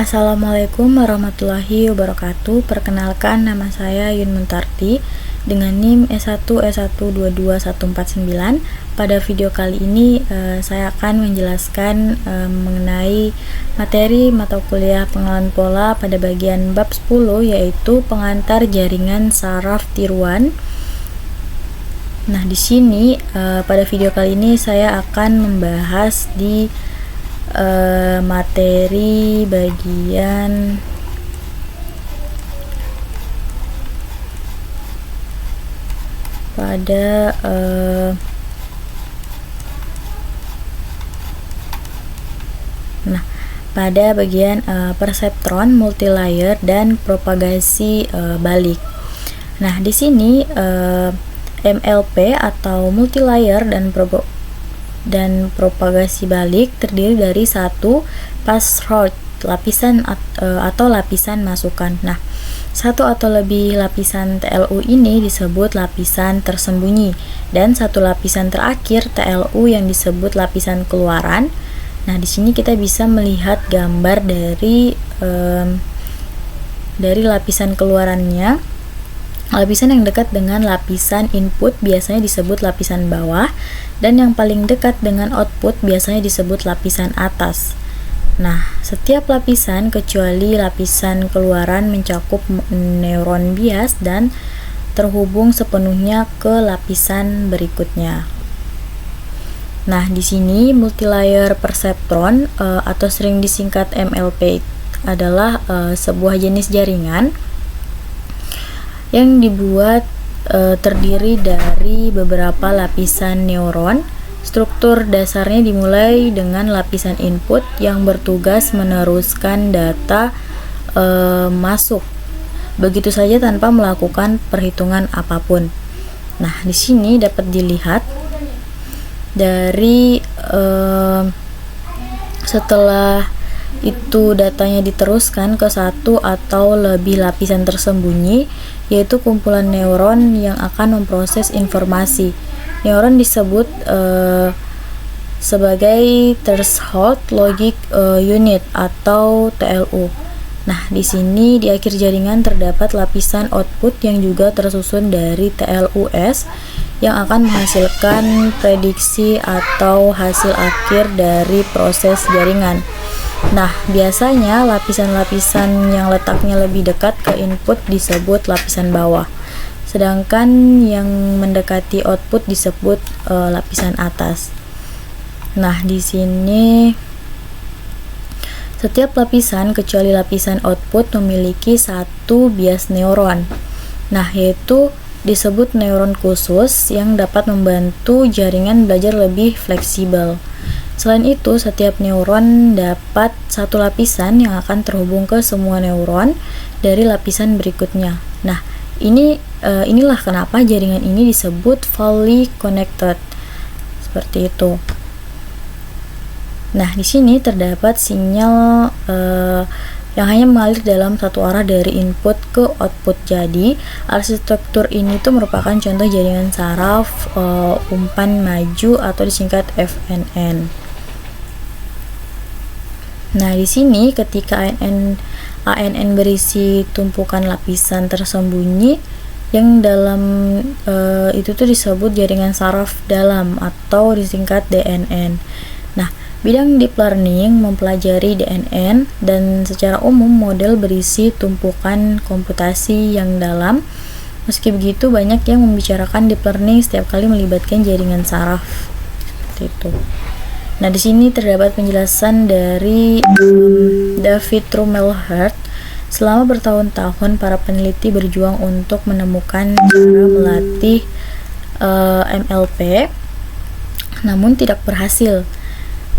Assalamualaikum warahmatullahi wabarakatuh. Perkenalkan, nama saya Yun Muntarti dengan NIM S1S1222149. Pada video kali ini saya akan menjelaskan mengenai materi mata kuliah pengenalan pola pada bagian bab 10, yaitu pengantar jaringan saraf tiruan. Nah, di sini pada video kali ini saya akan membahas di materi bagian pada pada bagian perseptron, multilayer, dan propagasi balik. Nah, di sini MLP atau multilayer dan propagasi balik terdiri dari satu passthrough, lapisan atau lapisan masukan. Nah, satu atau lebih lapisan TLU ini disebut lapisan tersembunyi, dan satu lapisan terakhir TLU yang disebut lapisan keluaran. Nah, di sini kita bisa melihat gambar dari lapisan keluarannya. Lapisan yang dekat dengan lapisan input biasanya disebut lapisan bawah, dan yang paling dekat dengan output biasanya disebut lapisan atas. Nah, setiap lapisan kecuali lapisan keluaran mencakup neuron bias dan terhubung sepenuhnya ke lapisan berikutnya. Nah, di sini multilayer perceptron atau sering disingkat MLP adalah sebuah jenis jaringan yang dibuat terdiri dari beberapa lapisan neuron. Struktur dasarnya dimulai dengan lapisan input yang bertugas meneruskan data masuk begitu saja tanpa melakukan perhitungan apapun. Nah, di sini dapat dilihat dari setelah itu datanya diteruskan ke satu atau lebih lapisan tersembunyi, yaitu kumpulan neuron yang akan memproses informasi. Neuron disebut sebagai threshold logic unit atau TLU. Nah, di sini di akhir jaringan terdapat lapisan output yang juga tersusun dari TLUS yang akan menghasilkan prediksi atau hasil akhir dari proses jaringan. Nah, biasanya lapisan-lapisan yang letaknya lebih dekat ke input disebut lapisan bawah, sedangkan yang mendekati output disebut lapisan atas. Nah, di sini setiap lapisan kecuali lapisan output memiliki satu bias neuron. Nah, yaitu disebut neuron khusus yang dapat membantu jaringan belajar lebih fleksibel. Selain itu, setiap neuron dapat satu lapisan yang akan terhubung ke semua neuron dari lapisan berikutnya. Nah, inilah kenapa jaringan ini disebut fully connected. Seperti itu. Nah, di sini terdapat sinyal yang hanya mengalir dalam satu arah dari input ke output. Jadi, arsitektur ini tuh merupakan contoh jaringan saraf umpan maju atau disingkat FNN. Nah, di sini ketika ANN berisi tumpukan lapisan tersembunyi yang dalam itu tuh disebut jaringan saraf dalam atau disingkat DNN. Nah, bidang deep learning mempelajari DNN dan secara umum model berisi tumpukan komputasi yang dalam. Meski begitu, banyak yang membicarakan deep learning setiap kali melibatkan jaringan saraf. Seperti itu. Nah, di sini terdapat penjelasan dari David Rumelhart. Selama bertahun-tahun para peneliti berjuang untuk menemukan cara melatih MLP, namun tidak berhasil.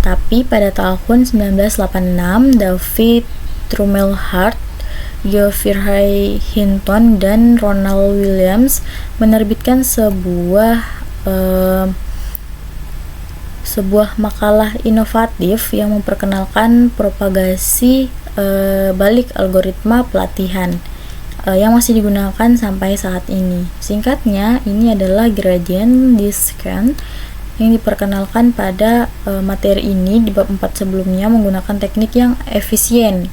Tapi pada tahun 1986, David Rumelhart, Geoffrey Hinton, dan Ronald Williams menerbitkan sebuah makalah inovatif yang memperkenalkan propagasi balik algoritma pelatihan yang masih digunakan sampai saat ini. Singkatnya, ini adalah gradient descent yang diperkenalkan pada materi ini di bab 4 sebelumnya menggunakan teknik yang efisien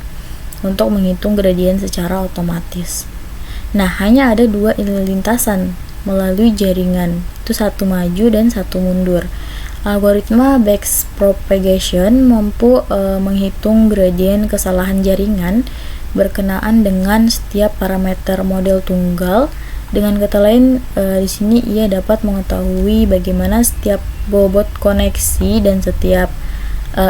untuk menghitung gradien secara otomatis. Nah, hanya ada dua lintasan melalui jaringan, itu satu maju dan satu mundur. Algoritma backpropagation mampu menghitung gradien kesalahan jaringan berkenaan dengan setiap parameter model tunggal. Dengan kata lain, di sini ia dapat mengetahui bagaimana setiap bobot koneksi dan setiap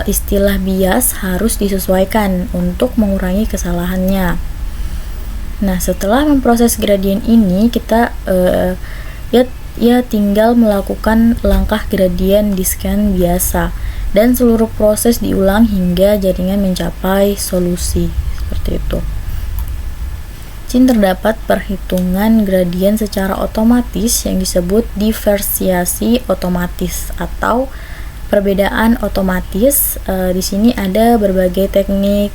istilah bias harus disesuaikan untuk mengurangi kesalahannya. Nah, setelah memproses gradien ini, kita ya tinggal melakukan langkah gradien di scan biasa, dan seluruh proses diulang hingga jaringan mencapai solusi. Seperti itu. Terdapat perhitungan gradien secara otomatis yang disebut diversiasi otomatis atau perbedaan otomatis. Di sini ada berbagai teknik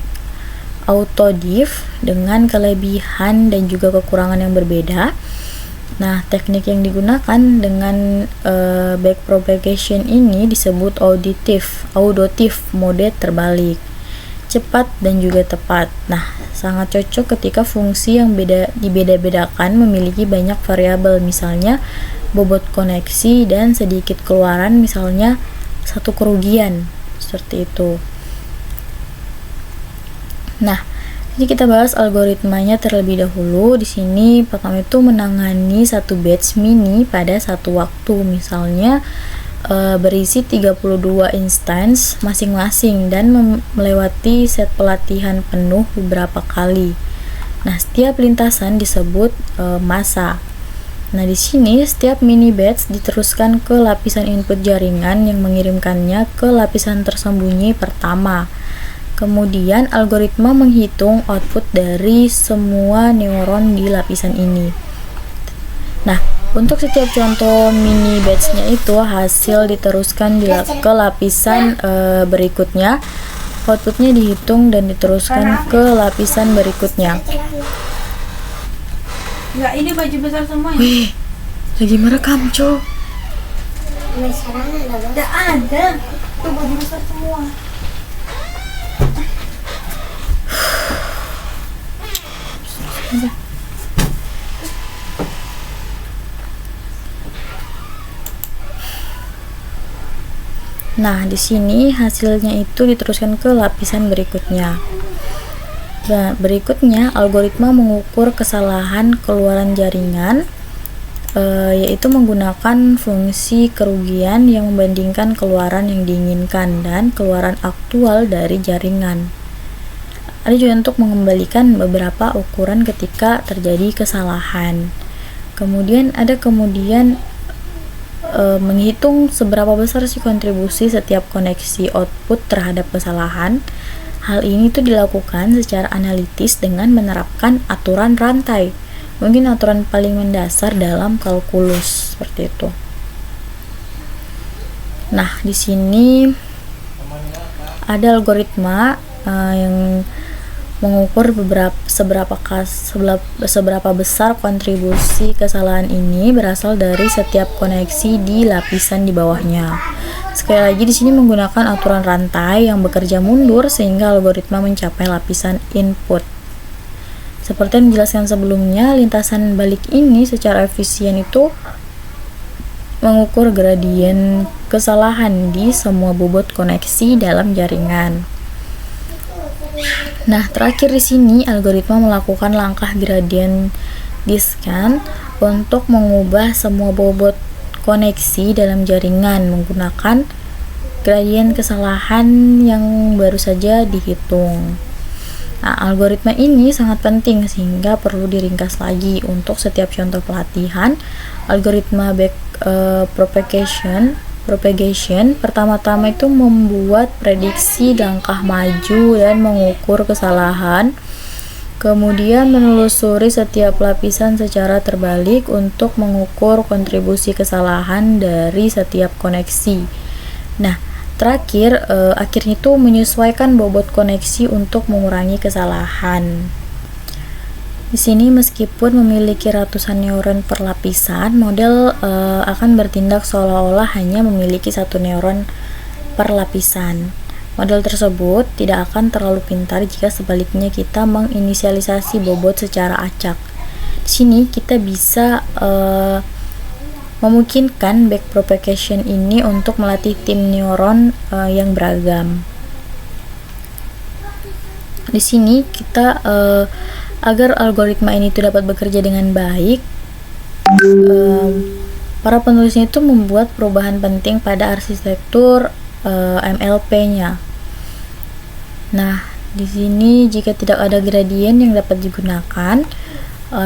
autodiff dengan kelebihan dan juga kekurangan yang berbeda. Nah, teknik yang digunakan dengan backpropagation ini disebut auditif mode terbalik, cepat dan juga tepat. Nah, sangat cocok ketika fungsi yang dibeda-bedakan memiliki banyak variabel, misalnya bobot koneksi dan sedikit keluaran, misalnya satu kerugian, seperti itu. Nah, ini kita bahas algoritmanya terlebih dahulu. Di sini pertama itu menangani satu batch mini pada satu waktu, misalnya berisi 32 instance masing-masing dan melewati set pelatihan penuh beberapa kali. Nah, setiap lintasan disebut masa. Nah, di sini setiap mini batch diteruskan ke lapisan input jaringan yang mengirimkannya ke lapisan tersembunyi pertama. Kemudian algoritma menghitung output dari semua neuron di lapisan ini. Nah, untuk setiap contoh mini batch-nya itu hasil diteruskan ke lapisan berikutnya. Outputnya dihitung dan diteruskan ke lapisan berikutnya. Enggak, ini baju besar semua ya? Wih, lagi merekam, Co. Enggak ada. Tuh baju besar semua. Nah, di sini hasilnya itu diteruskan ke lapisan berikutnya. Nah, berikutnya algoritma mengukur kesalahan keluaran jaringan, yaitu menggunakan fungsi kerugian yang membandingkan keluaran yang diinginkan dan keluaran aktual dari jaringan. Ada juga untuk mengembalikan beberapa ukuran ketika terjadi kesalahan. Kemudian ada menghitung seberapa besar sih kontribusi setiap koneksi output terhadap kesalahan. Hal ini tuh dilakukan secara analitis dengan menerapkan aturan rantai. Mungkin aturan paling mendasar dalam kalkulus, seperti itu. Nah, di sini ada algoritma yang mengukur seberapa besar kontribusi kesalahan ini berasal dari setiap koneksi di lapisan di bawahnya. Sekali lagi di sini menggunakan aturan rantai yang bekerja mundur sehingga algoritma mencapai lapisan input. Seperti yang dijelaskan sebelumnya, lintasan balik ini secara efisien itu mengukur gradien kesalahan di semua bobot koneksi dalam jaringan. Nah, terakhir di sini algoritma melakukan langkah gradien descent untuk mengubah semua bobot koneksi dalam jaringan menggunakan gradien kesalahan yang baru saja dihitung. Nah, algoritma ini sangat penting sehingga perlu diringkas lagi. Untuk setiap contoh pelatihan, algoritma backpropagation pertama-tama itu membuat prediksi langkah maju dan mengukur kesalahan, kemudian menelusuri setiap lapisan secara terbalik untuk mengukur kontribusi kesalahan dari setiap koneksi. Nah, terakhir akhirnya itu menyesuaikan bobot koneksi untuk mengurangi kesalahan. Di sini meskipun memiliki ratusan neuron per lapisan, model akan bertindak seolah-olah hanya memiliki satu neuron per lapisan. Model tersebut tidak akan terlalu pintar jika sebaliknya kita menginisialisasi bobot secara acak. Di sini kita bisa memungkinkan backpropagation ini untuk melatih tim neuron yang beragam. Di sini kita agar algoritma ini itu dapat bekerja dengan baik, para penulisnya itu membuat perubahan penting pada arsitektur MLP-nya. Nah, di sini jika tidak ada gradien yang dapat digunakan,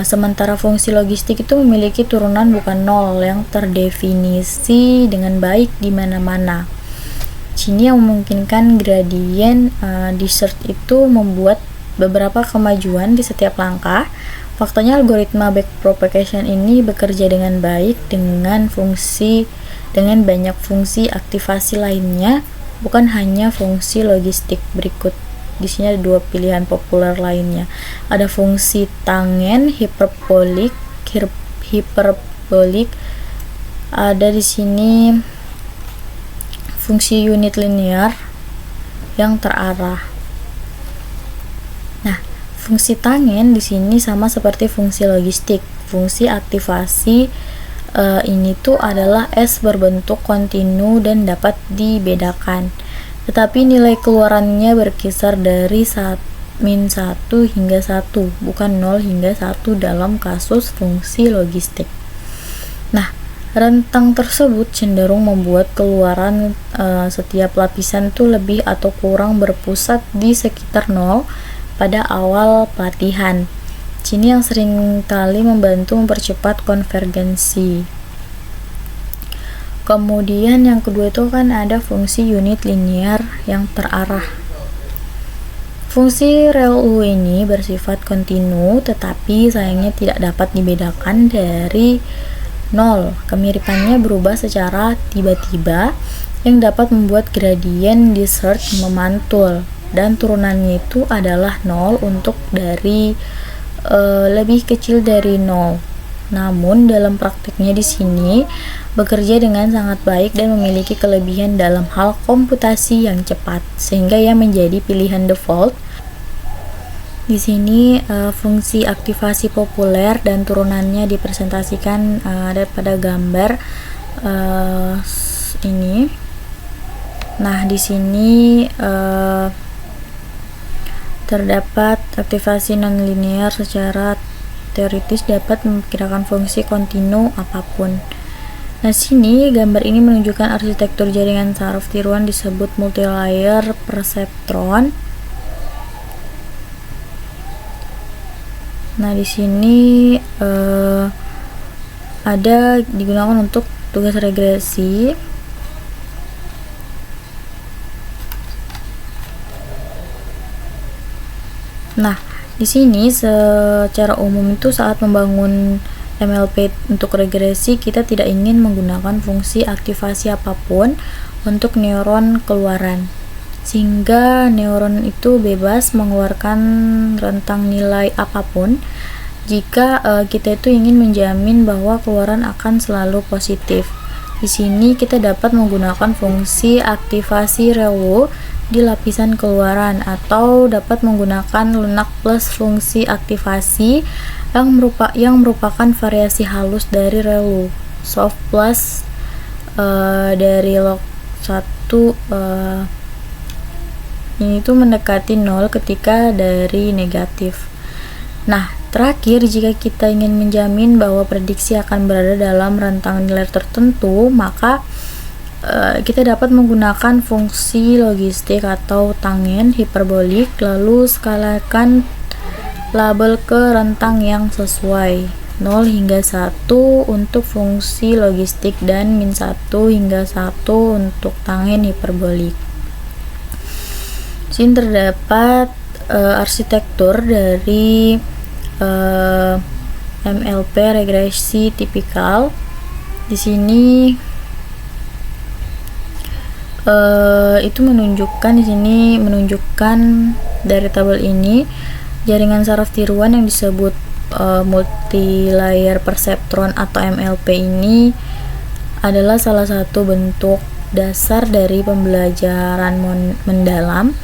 sementara fungsi logistik itu memiliki turunan bukan nol yang terdefinisi dengan baik di mana-mana. Sini yang memungkinkan gradien desert itu membuat beberapa kemajuan di setiap langkah. Faktanya algoritma backpropagation ini bekerja dengan baik dengan banyak fungsi aktivasi lainnya, bukan hanya fungsi logistik. Berikut di sini ada dua pilihan populer lainnya. Ada fungsi tangen hiperbolik, ada di sini fungsi unit linear yang terarah. Nah, fungsi tangen di sini sama seperti fungsi logistik. Fungsi aktivasi ini tuh adalah S berbentuk kontinu dan dapat dibedakan, tetapi nilai keluarannya berkisar dari -1 hingga 1, bukan 0 hingga 1 dalam kasus fungsi logistik. Nah, rentang tersebut cenderung membuat keluaran setiap lapisan tuh lebih atau kurang berpusat di sekitar 0 pada awal pelatihan. Sini yang sering kali membantu mempercepat konvergensi. Kemudian yang kedua itu kan ada fungsi unit linear yang terarah. Fungsi ReLU ini bersifat kontinu, tetapi sayangnya tidak dapat dibedakan dari 0. Kemiripannya berubah secara tiba-tiba yang dapat membuat gradien desert memantul, dan turunannya itu adalah 0 untuk dari lebih kecil dari 0. Namun dalam praktiknya di sini bekerja dengan sangat baik dan memiliki kelebihan dalam hal komputasi yang cepat, sehingga ia menjadi pilihan default. Di sini fungsi aktivasi populer dan turunannya dipresentasikan ada pada gambar ini. Nah, di sini terdapat aktivasi nonlinear secara teoritis dapat memperkirakan fungsi kontinu apapun. Nah, sini gambar ini menunjukkan arsitektur jaringan saraf tiruan disebut multilayer perceptron. Nah, di sini ada digunakan untuk tugas regresi. Nah, di sini secara umum itu saat membangun MLP untuk regresi, kita tidak ingin menggunakan fungsi aktivasi apapun untuk neuron keluaran, sehingga neuron itu bebas mengeluarkan rentang nilai apapun. Jika kita itu ingin menjamin bahwa keluaran akan selalu positif, di sini kita dapat menggunakan fungsi aktivasi ReLU di lapisan keluaran, atau dapat menggunakan lunak plus fungsi aktivasi yang merupakan variasi halus dari ReLU. Soft plus dari log 1 ini tuh mendekati 0 ketika dari negatif. Nah, terakhir, jika kita ingin menjamin bahwa prediksi akan berada dalam rentang nilai tertentu, maka kita dapat menggunakan fungsi logistik atau tangen hiperbolik, lalu skalakan label ke rentang yang sesuai, 0 hingga 1 untuk fungsi logistik dan -1 hingga 1 untuk tangen hiperbolik. Sini terdapat arsitektur dari MLP regresi tipikal. Di sini itu menunjukkan dari tabel ini jaringan saraf tiruan yang disebut multilayer perceptron atau MLP ini adalah salah satu bentuk dasar dari pembelajaran mendalam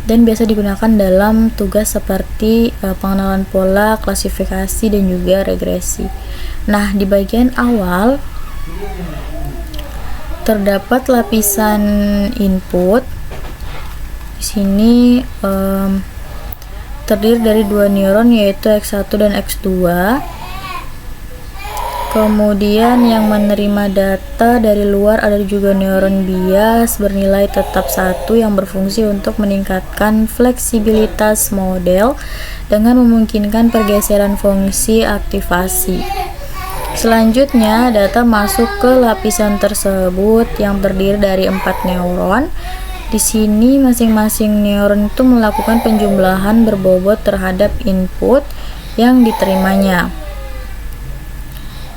dan biasa digunakan dalam tugas seperti pengenalan pola, klasifikasi, dan juga regresi. Nah, di bagian awal terdapat lapisan input. Di sini terdiri dari dua neuron, yaitu X1 dan X2. Kemudian yang menerima data dari luar ada juga neuron bias bernilai tetap 1 yang berfungsi untuk meningkatkan fleksibilitas model dengan memungkinkan pergeseran fungsi aktivasi. Selanjutnya, data masuk ke lapisan tersebut yang terdiri dari 4 neuron. Di sini masing-masing neuron itu melakukan penjumlahan berbobot terhadap input yang diterimanya.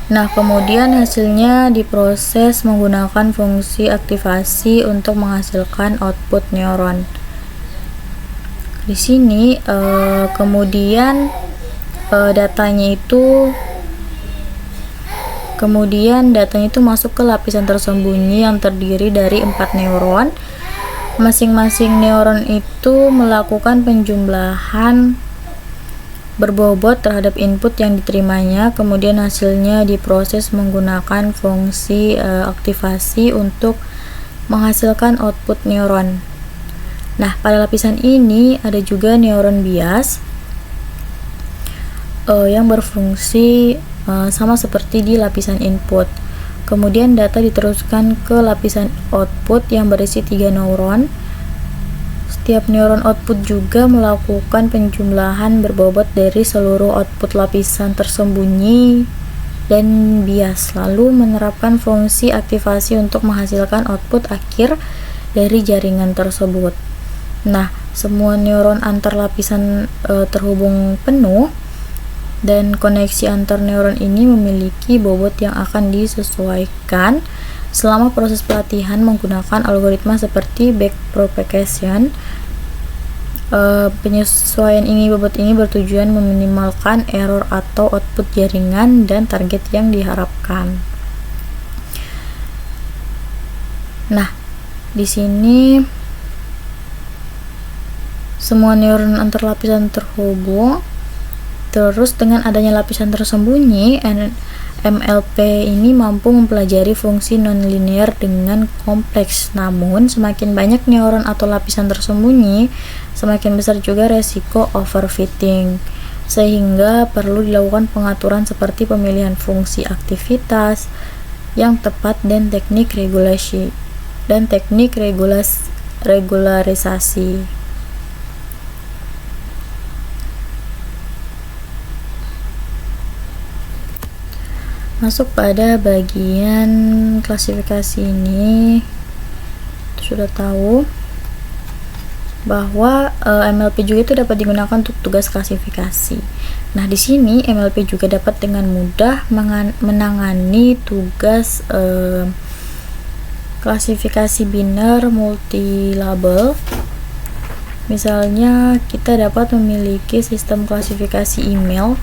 Nah, kemudian hasilnya diproses menggunakan fungsi aktivasi untuk menghasilkan output neuron. Di sini kemudian datanya itu masuk ke lapisan tersembunyi yang terdiri dari 4 neuron. Masing-masing neuron itu melakukan penjumlahan berbobot terhadap input yang diterimanya, kemudian hasilnya diproses menggunakan fungsi aktivasi untuk menghasilkan output neuron. Nah, pada lapisan ini ada juga neuron bias yang berfungsi sama seperti di lapisan input. Kemudian data diteruskan ke lapisan output yang berisi 3 neuron. Setiap neuron output juga melakukan penjumlahan berbobot dari seluruh output lapisan tersembunyi dan bias, lalu menerapkan fungsi aktivasi untuk menghasilkan output akhir dari jaringan tersebut. Nah, semua neuron antar lapisan terhubung penuh, dan koneksi antar neuron ini memiliki bobot yang akan disesuaikan selama proses pelatihan menggunakan algoritma seperti backpropagation. Penyesuaian bobot ini bertujuan meminimalkan error atau output jaringan dan target yang diharapkan. Nah, di sini semua neuron antar lapisan terhubung. Terus dengan adanya lapisan tersembunyi, MLP ini mampu mempelajari fungsi nonlinear dengan kompleks. Namun, semakin banyak neuron atau lapisan tersembunyi, semakin besar juga resiko overfitting. Sehingga perlu dilakukan pengaturan seperti pemilihan fungsi aktivitas yang tepat dan teknik regularisasi. Masuk pada bagian klasifikasi ini, sudah tahu bahwa MLP juga itu dapat digunakan untuk tugas klasifikasi. Nah, di sini MLP juga dapat dengan mudah menangani tugas klasifikasi biner multilabel. Misalnya, kita dapat memiliki sistem klasifikasi email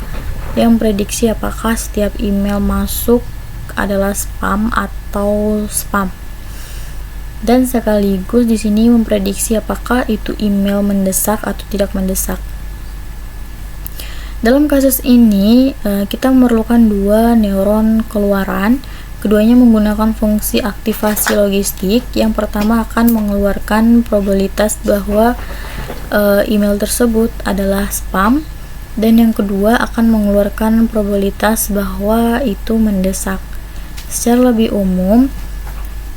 yang prediksi apakah setiap email masuk adalah spam atau spam, dan sekaligus di sini memprediksi apakah itu email mendesak atau tidak mendesak. Dalam kasus ini kita memerlukan 2 neuron keluaran. Keduanya menggunakan fungsi aktivasi logistik. Yang pertama akan mengeluarkan probabilitas bahwa email tersebut adalah spam, dan yang kedua akan mengeluarkan probabilitas bahwa itu mendesak. Secara lebih umum,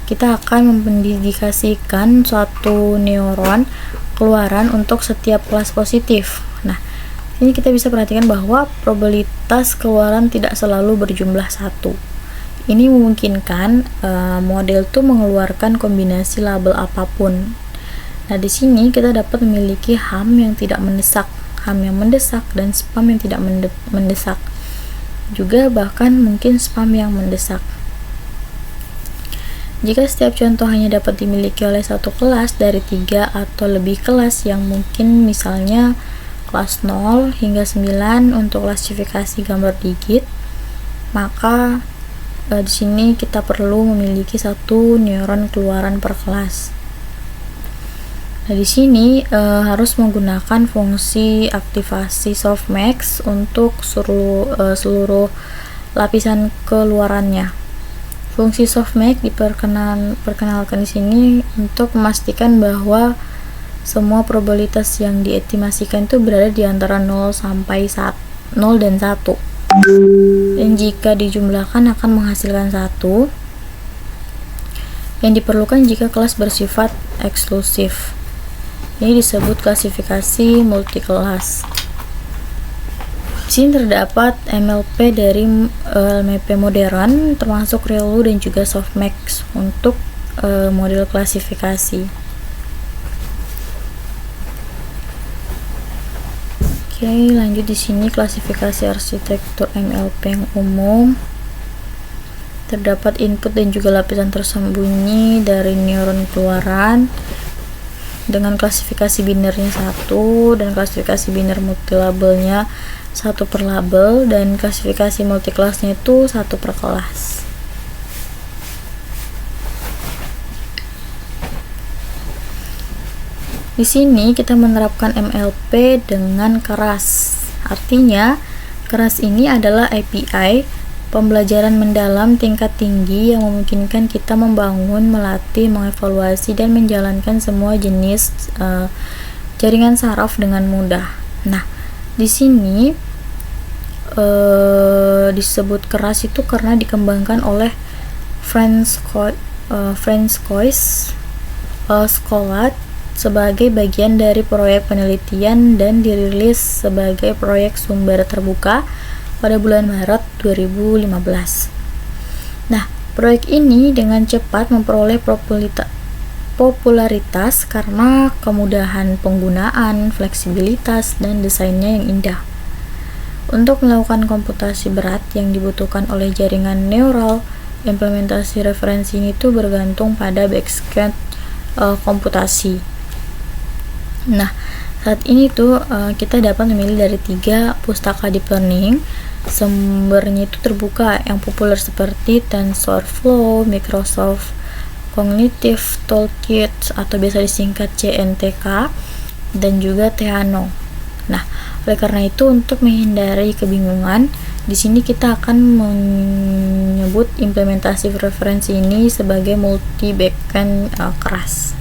kita akan mempredikasikan suatu neuron keluaran untuk setiap kelas positif. Nah, ini kita bisa perhatikan bahwa probabilitas keluaran tidak selalu berjumlah 1. Ini memungkinkan model itu mengeluarkan kombinasi label apapun. Nah, di sini kita dapat memiliki HAM yang tidak mendesak, HAM yang mendesak, dan spam yang tidak mendesak. Juga bahkan mungkin spam yang mendesak. Jika setiap contoh hanya dapat dimiliki oleh satu kelas dari 3 atau lebih kelas yang mungkin, misalnya kelas 0 hingga 9 untuk klasifikasi gambar digit, maka di sini kita perlu memiliki satu neuron keluaran per kelas. Nah, di sini harus menggunakan fungsi aktivasi softmax untuk seluruh lapisan keluarannya. Fungsi softmax diperkenalkan di sini untuk memastikan bahwa semua probabilitas yang diestimasikan itu berada di antara 0 dan 1. Dan jika dijumlahkan akan menghasilkan 1. Yang diperlukan jika kelas bersifat eksklusif. Ini disebut klasifikasi multikelas. Di sini terdapat MLP dari MLP modern, termasuk ReLU dan juga softmax untuk model klasifikasi. Oke, lanjut di sini klasifikasi arsitektur MLP yang umum. Terdapat input dan juga lapisan tersembunyi dari neuron keluaran dengan klasifikasi binernya 1 dan klasifikasi biner multilabelnya 1 per label, dan klasifikasi multikelasnya itu 1 per kelas. Di sini kita menerapkan MLP dengan keras. Artinya, keras ini adalah API pembelajaran mendalam tingkat tinggi yang memungkinkan kita membangun, melatih, mengevaluasi, dan menjalankan semua jenis jaringan saraf dengan mudah. Nah, di sini disebut keras itu karena dikembangkan oleh Francois Scholat sebagai bagian dari proyek penelitian dan dirilis sebagai proyek sumber terbuka pada bulan Maret 2015. Nah, proyek ini dengan cepat memperoleh popularitas karena kemudahan penggunaan, fleksibilitas, dan desainnya yang indah. Untuk melakukan komputasi berat yang dibutuhkan oleh jaringan neural, implementasi referensi ini tuh bergantung pada backend komputasi. Nah, saat ini tuh kita dapat memilih dari 3 pustaka deep learning. Sumbernya itu terbuka, yang populer seperti TensorFlow, Microsoft Cognitive Toolkit atau biasa disingkat CNTK, dan juga Theano. Nah, oleh karena itu untuk menghindari kebingungan, di sini kita akan menyebut implementasi referensi ini sebagai multi backend keras.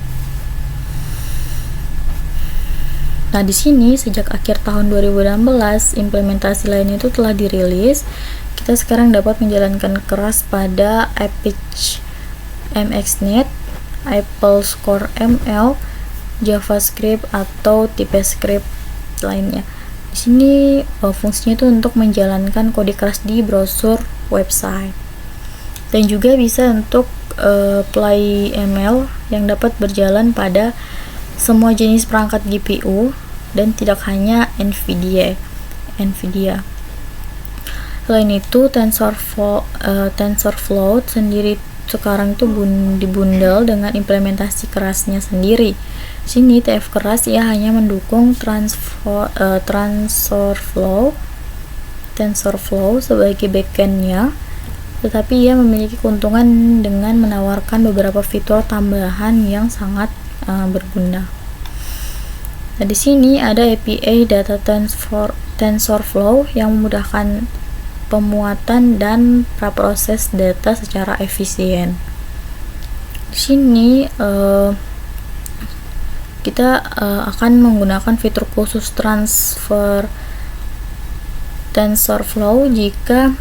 Nah, di sini sejak akhir tahun 2016 implementasi lain itu telah dirilis. Kita sekarang dapat menjalankan keras pada iPitch MXNet, Apple Score ML, JavaScript atau TypeScript lainnya. Di sini fungsinya itu untuk menjalankan kode keras di browser website. Dan juga bisa untuk PlayML yang dapat berjalan pada semua jenis perangkat GPU dan tidak hanya NVIDIA. Selain itu, TensorFlow sendiri sekarang itu dibundel dengan implementasi kerasnya sendiri. Sini TF keras ia hanya mendukung TensorFlow sebagai backendnya, tetapi ia memiliki keuntungan dengan menawarkan beberapa fitur tambahan yang sangat berguna. Nah, di sini ada API data TensorFlow yang memudahkan pemuatan dan praproses data secara efisien. Di sini kita akan menggunakan fitur khusus transfer TensorFlow jika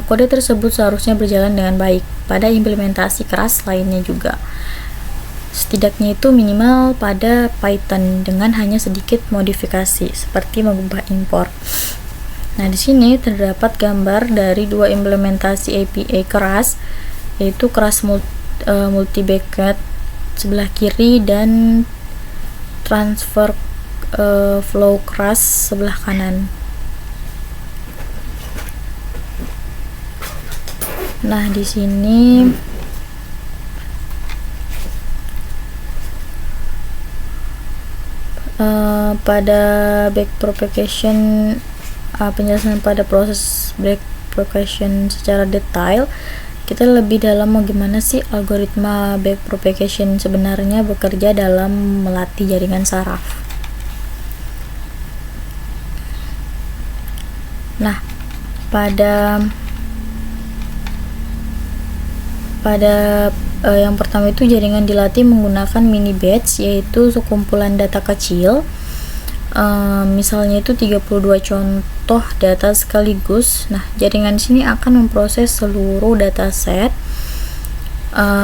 kode tersebut seharusnya berjalan dengan baik pada implementasi keras lainnya juga. Setidaknya itu minimal pada Python dengan hanya sedikit modifikasi seperti mengubah import. Nah, di sini terdapat gambar dari 2 implementasi API keras, yaitu keras multi-backend sebelah kiri dan transfer flow keras sebelah kanan. Nah, di sini pada backpropagation penjelasan pada proses backpropagation secara detail, kita lebih dalam bagaimana sih algoritma backpropagation sebenarnya bekerja dalam melatih jaringan saraf. Nah, pada yang pertama itu jaringan dilatih menggunakan mini batch, yaitu sekumpulan data kecil. Misalnya itu 32 contoh data sekaligus. Nah, jaringan sini akan memproses seluruh dataset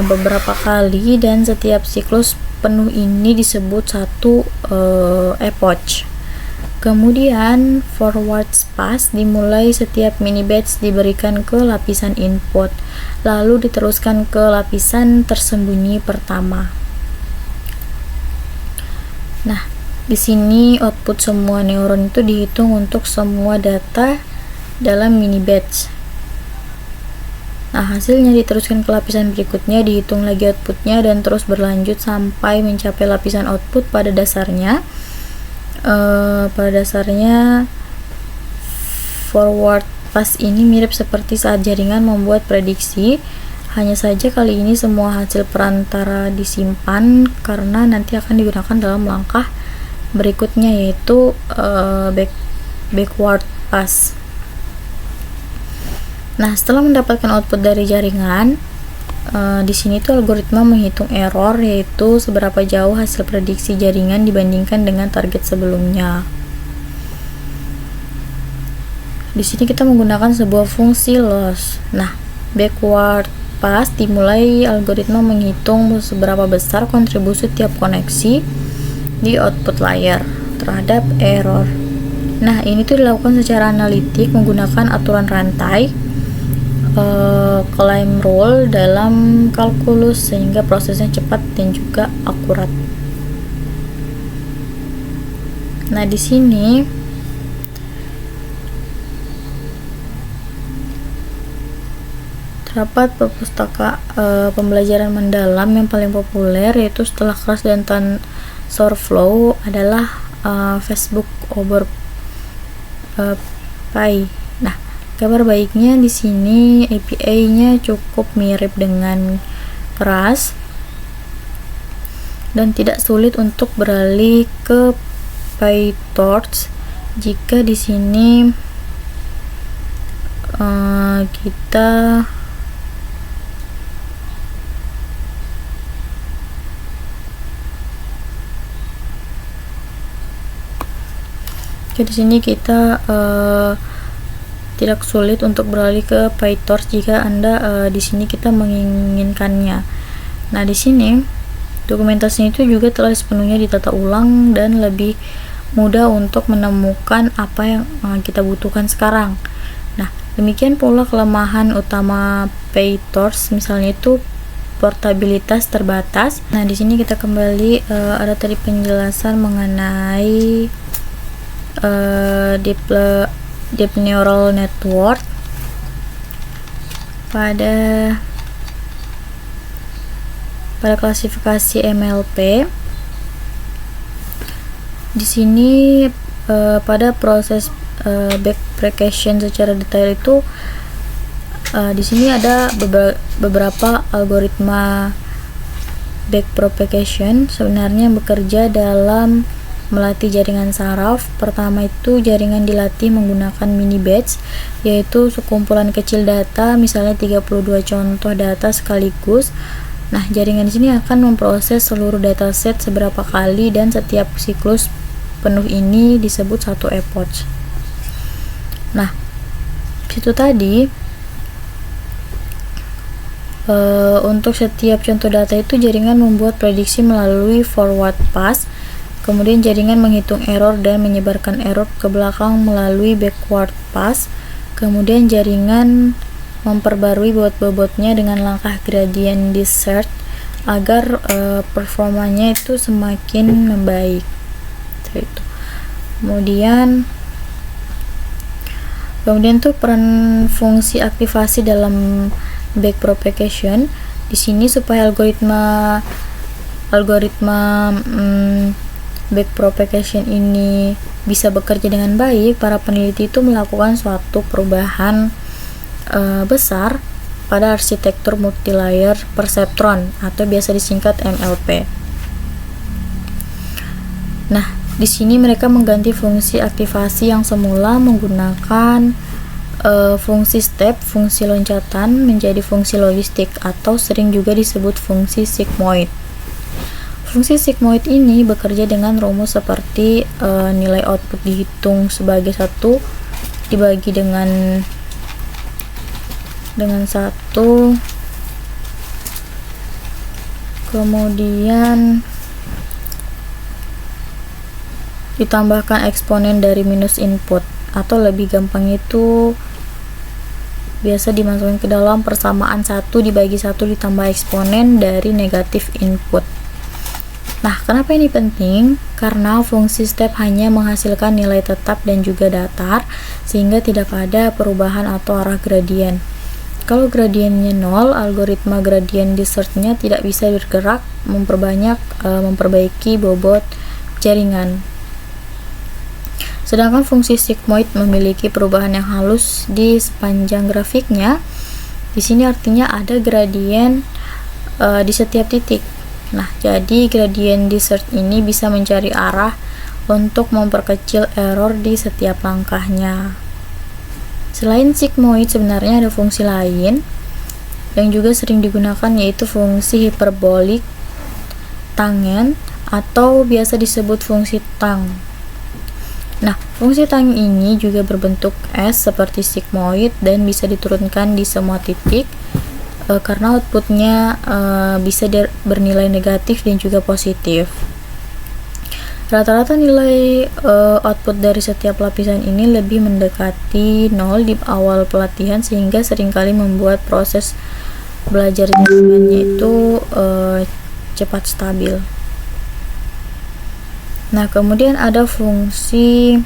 beberapa kali, dan setiap siklus penuh ini disebut satu epoch. Kemudian forward pass dimulai setiap mini batch diberikan ke lapisan input, lalu diteruskan ke lapisan tersembunyi pertama. Nah, di sini output semua neuron itu dihitung untuk semua data dalam mini batch. Nah, hasilnya diteruskan ke lapisan berikutnya, dihitung lagi outputnya, dan terus berlanjut sampai mencapai lapisan output. Pada dasarnya forward pass ini mirip seperti saat jaringan membuat prediksi, hanya saja kali ini semua hasil perantara disimpan karena nanti akan digunakan dalam langkah berikutnya, yaitu backward pass. Nah, setelah mendapatkan output dari jaringan, di sini tuh algoritma menghitung error, yaitu seberapa jauh hasil prediksi jaringan dibandingkan dengan target sebelumnya. Di sini kita menggunakan sebuah fungsi loss. Nah, backward pass dimulai algoritma menghitung seberapa besar kontribusi tiap koneksi di output layer terhadap error. Nah, ini tuh dilakukan secara analitik menggunakan aturan rantai, climb rule dalam kalkulus, sehingga prosesnya cepat dan juga akurat. Nah, di sini terdapat perpustaka pembelajaran mendalam yang paling populer, yaitu setelah kelas dan TensorFlow adalah Facebook over Pi. Nah, kabar baiknya di sini API-nya cukup mirip dengan keras dan tidak sulit untuk beralih ke PyTorch jika di sini kita tidak sulit untuk beralih ke PyTorch jika Anda di sini kita menginginkannya. Nah, di sini dokumentasinya itu juga telah sepenuhnya ditata ulang dan lebih mudah untuk menemukan apa yang kita butuhkan sekarang. Nah, demikian pula kelemahan utama PyTorch, misalnya itu portabilitas terbatas. Nah, di sini kita kembali ada tadi penjelasan mengenai deep neural network pada klasifikasi MLP. Di sini pada proses backpropagation secara detail itu di sini ada beberapa algoritma backpropagation sebenarnya bekerja dalam melatih jaringan saraf. Pertama itu jaringan dilatih menggunakan mini batch, yaitu sekumpulan kecil data, misalnya 32 contoh data sekaligus. Nah, jaringan di sini akan memproses seluruh dataset seberapa kali, dan setiap siklus penuh ini disebut satu epoch. Nah, itu tadi untuk setiap contoh data itu jaringan membuat prediksi melalui forward pass. Kemudian jaringan menghitung error dan menyebarkan error ke belakang melalui backward pass. Kemudian jaringan memperbarui bobot-bobotnya dengan langkah gradient descent agar performanya itu semakin membaik. Itu. Kemudian tuh peran fungsi aktivasi dalam backpropagation di sini supaya algoritma backpropagation ini bisa bekerja dengan baik. Para peneliti itu melakukan suatu perubahan besar pada arsitektur multilayer perseptron atau biasa disingkat MLP. Nah, di sini mereka mengganti fungsi aktivasi yang semula menggunakan fungsi step, fungsi loncatan menjadi fungsi logistik atau sering juga disebut fungsi sigmoid. Fungsi sigmoid ini bekerja dengan rumus seperti nilai output dihitung sebagai 1 dibagi dengan 1, kemudian ditambahkan eksponen dari minus input, atau lebih gampang itu biasa dimasukkan ke dalam persamaan 1 dibagi 1 ditambah eksponen dari negatif input. Nah, kenapa ini penting? Karena fungsi step hanya menghasilkan nilai tetap dan juga datar, sehingga tidak ada perubahan atau arah gradien. Kalau gradiennya 0, algoritma gradien descent-nya tidak bisa bergerak, memperbaiki bobot jaringan. Sedangkan fungsi sigmoid memiliki perubahan yang halus di sepanjang grafiknya. Di sini artinya ada gradien di setiap titik. Nah, jadi gradien descent ini bisa mencari arah untuk memperkecil error di setiap langkahnya. Selain sigmoid, sebenarnya ada fungsi lain yang juga sering digunakan, yaitu fungsi hiperbolik tangent atau biasa disebut fungsi tang. Nah, fungsi tang ini juga berbentuk S seperti sigmoid dan bisa diturunkan di semua titik karena outputnya bisa bernilai negatif dan juga positif. Rata-rata nilai output dari setiap lapisan ini lebih mendekati 0 di awal pelatihan, sehingga seringkali membuat proses belajar jaringannya itu cepat stabil. Nah, kemudian ada fungsi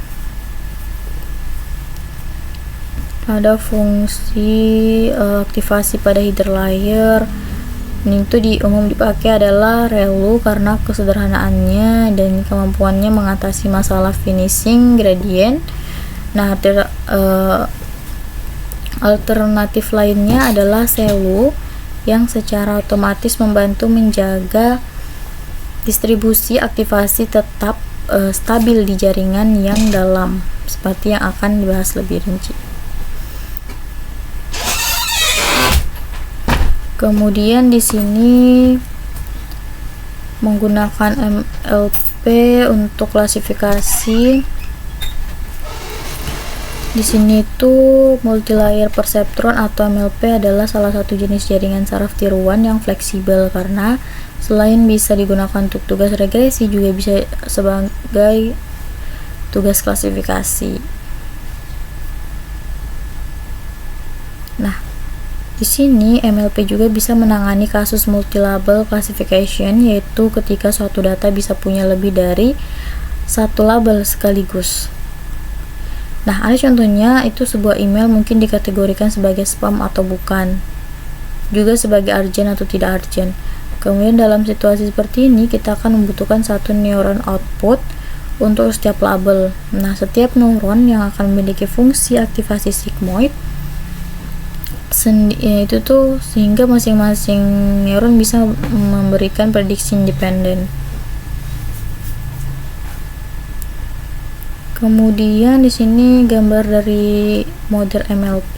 aktivasi pada header layer. Ini tuh umum dipakai adalah ReLU karena kesederhanaannya dan kemampuannya mengatasi masalah finishing gradient. Nah, alternatif lainnya adalah CeLU yang secara otomatis membantu menjaga distribusi aktivasi tetap stabil di jaringan yang dalam, seperti yang akan dibahas lebih rinci. Kemudian di sini menggunakan MLP untuk klasifikasi. Di sini tuh multilayer perceptron atau MLP adalah salah satu jenis jaringan saraf tiruan yang fleksibel karena selain bisa digunakan untuk tugas regresi juga bisa sebagai tugas klasifikasi. Nah, di sini MLP juga bisa menangani kasus multi-label classification, yaitu ketika suatu data bisa punya lebih dari satu label sekaligus. Nah, ada contohnya, itu sebuah email mungkin dikategorikan sebagai spam atau bukan, juga sebagai urgent atau tidak urgent. Kemudian dalam situasi seperti ini kita akan membutuhkan satu neuron output untuk setiap label. Nah, setiap neuron yang akan memiliki fungsi aktivasi sigmoid itu tuh sehingga masing-masing neuron bisa memberikan prediksi independen. Kemudian di sini gambar dari model MLP.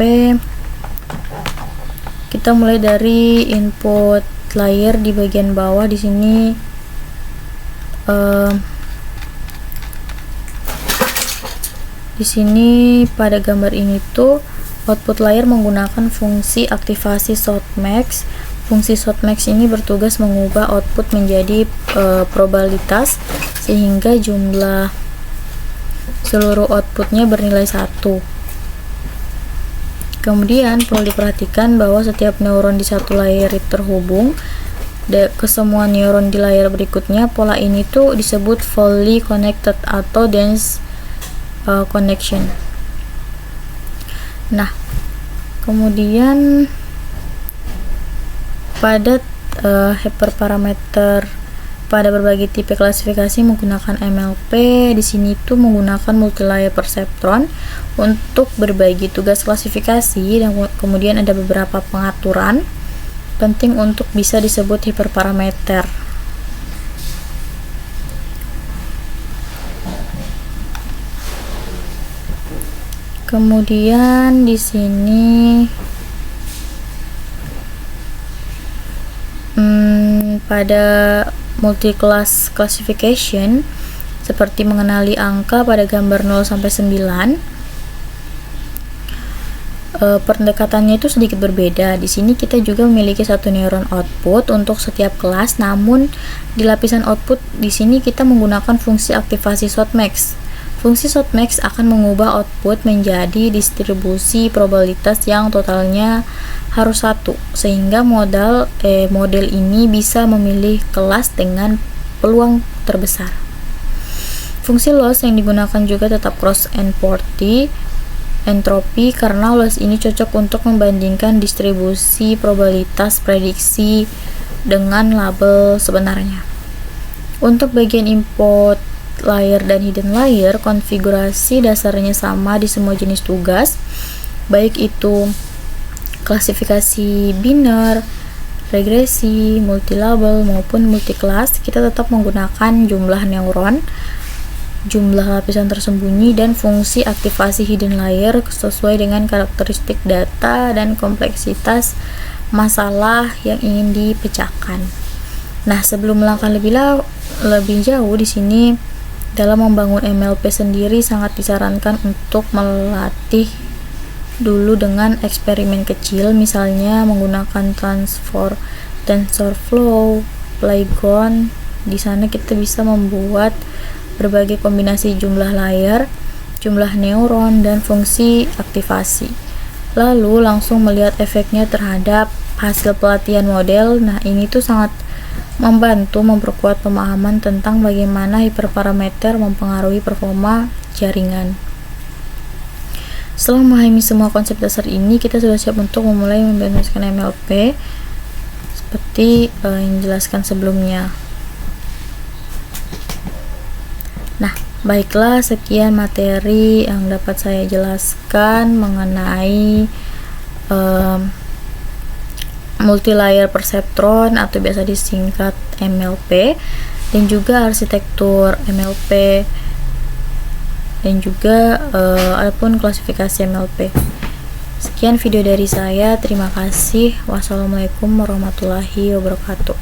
Kita mulai dari input layer di bagian bawah. Di sini pada gambar ini tuh output layer menggunakan fungsi aktivasi softmax. Fungsi softmax ini bertugas mengubah output menjadi probabilitas sehingga jumlah seluruh outputnya bernilai 1. Kemudian perlu diperhatikan bahwa setiap neuron di satu layer terhubung ke semua neuron di layer berikutnya. Pola ini tuh disebut fully connected atau dense connection. Nah, kemudian pada hyperparameter pada berbagai tipe klasifikasi menggunakan MLP. Di sini tuh menggunakan multilayer perceptron untuk berbagi tugas klasifikasi, dan kemudian ada beberapa pengaturan penting untuk bisa disebut hiperparameter. Kemudian di sini pada multi-class classification seperti mengenali angka pada gambar 0 sampai 9, pendekatannya itu sedikit berbeda. Di sini kita juga memiliki satu neuron output untuk setiap kelas, namun di lapisan output di sini kita menggunakan fungsi aktivasi softmax. Fungsi softmax akan mengubah output menjadi distribusi probabilitas yang totalnya harus 1, sehingga model ini bisa memilih kelas dengan peluang terbesar. Fungsi loss yang digunakan juga tetap cross entropy karena loss ini cocok untuk membandingkan distribusi probabilitas prediksi dengan label sebenarnya. Untuk bagian input layer dan hidden layer, konfigurasi dasarnya sama di semua jenis tugas, baik itu klasifikasi biner, regresi, multilabel maupun multiclass. Kita tetap menggunakan jumlah neuron, jumlah lapisan tersembunyi, dan fungsi aktivasi hidden layer sesuai dengan karakteristik data dan kompleksitas masalah yang ingin dipecahkan. Nah, sebelum melangkah lebih jauh di sini, dalam membangun MLP sendiri sangat disarankan untuk melatih dulu dengan eksperimen kecil, misalnya menggunakan TensorFlow, Polygon. Di sana kita bisa membuat berbagai kombinasi jumlah layer, jumlah neuron, dan fungsi aktivasi. Lalu langsung melihat efeknya terhadap hasil pelatihan model. Nah, ini tuh sangat membantu memperkuat pemahaman tentang bagaimana hiperparameter mempengaruhi performa jaringan. Setelah memahami semua konsep dasar ini, kita sudah siap untuk memulai membentukkan MLP seperti yang dijelaskan sebelumnya. Nah, baiklah, sekian materi yang dapat saya jelaskan mengenai multilayer perceptron atau biasa disingkat MLP, dan juga arsitektur MLP, dan juga adapun klasifikasi MLP. Sekian video dari saya, terima kasih. Wassalamualaikum warahmatullahi wabarakatuh.